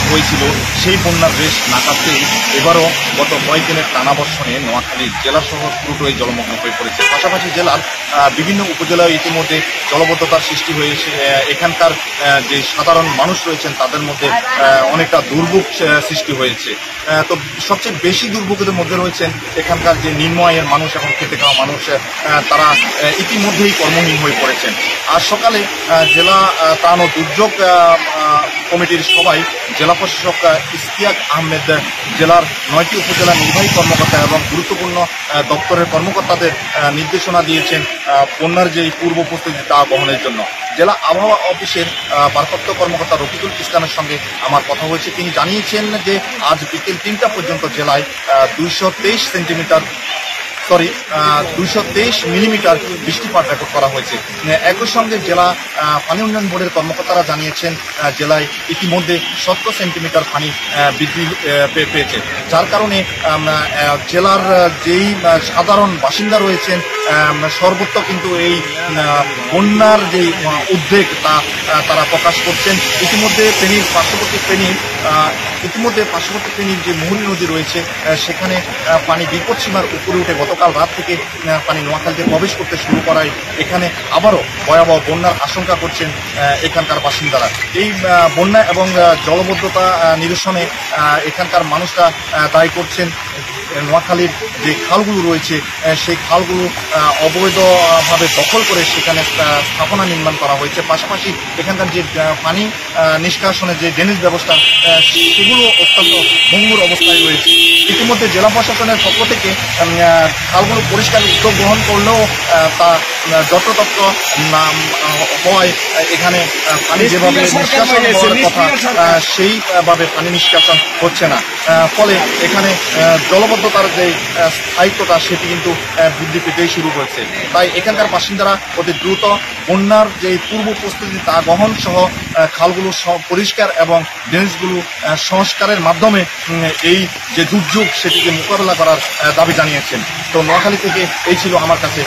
হয়েছিল সেই বন্যার রেশ না কাটতেই এবারও গত কয়েকদিনের টানাবর্ষণে নোয়াখালী জেলা শহর পুরোটাই জলমগ্ন হয়ে পড়েছে। পাশাপাশি জেলার বিভিন্ন উপজেলায় ইতিমধ্যে জলবদ্ধতার সৃষ্টি হয়েছে। এখানকার যে সাধারণ মানুষ রয়েছেন তাদের মধ্যে অনেকটা দুর্ভোগ সৃষ্টি হয়েছে। তো সবচেয়ে বেশি দুর্ভোগের মধ্যে রয়েছেন এখানকার যে নিম্ন আয়ের মানুষ এবং খেটে খাওয়া মানুষ, তারা ইতিমধ্যেই কর্মহীন হয়ে পড়েছেন। আজ সকালে জেলা ত্রাণ ও দুর্যোগ কমিটির সভায় জেলা প্রশাসক ইশতিয়াক আহমেদ জেলার 9টি উপজেলা নির্বাহী কর্মকর্তা এবং গুরুত্বপূর্ণ দপ্তরের কর্মকর্তাদের নির্দেশনা দিয়েছেন বন্যার যে পূর্ব প্রস্তুতি তা গ্রহণের জন্য। জেলা আবহাওয়া অফিসের ভারপ্রাপ্ত কর্মকর্তা রফিকুল ইসলামের সঙ্গে আমার কথা হয়েছে। তিনি জানিয়েছেন যে আজ বিকেল 3টা পর্যন্ত জেলায় 223 মিলিমিটার বৃষ্টিপাত রেকর্ড করা হয়েছে। একই সঙ্গে জেলা পানি উন্নয়ন বোর্ডের কর্মকর্তারা জানিয়েছেন জেলায় ইতিমধ্যে 70 সেন্টিমিটার পানি বৃদ্ধি পেয়েছে, যার কারণে জেলার যেই সাধারণ বাসিন্দা রয়েছেন সর্বত্র কিন্তু এই বন্যার যে উদ্বেগ তা তারা প্রকাশ করছেন। ইতিমধ্যে পার্শ্ববর্তী ফেনীর যে মুহুরী নদী রয়েছে সেখানে পানি বিপদসীমার উপরে উঠে গতকাল রাত থেকে পানি নোয়াখালীতে প্রবেশ করতে শুরু করায় এখানে আবারও ভয়াবহ বন্যার আশঙ্কা করছেন এখানকার বাসিন্দারা। এই বন্যা এবং জলবদ্ধতা নিরসনে এখানকার মানুষরা দায়ী করছেন নোয়াখালীর যে খালগুলো রয়েছে সেই খালগুলো অবৈধভাবে দখল করে সেখানে স্থাপনা নির্মাণ করা হয়েছে। পাশাপাশি এখানকার যে পানি নিষ্কাশনের যে ড্রেনেজ ব্যবস্থা সেগুলো অত্যন্ত ভঙ্গুর অবস্থায় রয়েছে। ইতিমধ্যে জেলা প্রশাসনের পক্ষ থেকে খালগুলো পরিষ্কার উদ্যোগ গ্রহণ করলেও তা যত্রতত্র হওয়ায় এখানে পানি যেভাবে নিষ্কাশন হওয়ার কথা সেইভাবে পানি নিষ্কাশন হচ্ছে না। ফলে এখানে জলবদ্ধতার যে স্থায়িত্বতা সেটি কিন্তু বৃদ্ধি পেতেই শুরু করেছে। তাই এখানকার বাসিন্দারা অতি দ্রুত বন্যার যে পূর্ব প্রস্তুতি তা গ্রহণ সহ খালগুলো পরিষ্কার এবং ড্রেনেজগুলো সংস্কারের মাধ্যমে এই যে দুর্যোগ সেটিকে মোকাবেলা করার দাবি জানিয়েছেন। তো নোয়াখালী থেকে এই ছিল আমার কাছে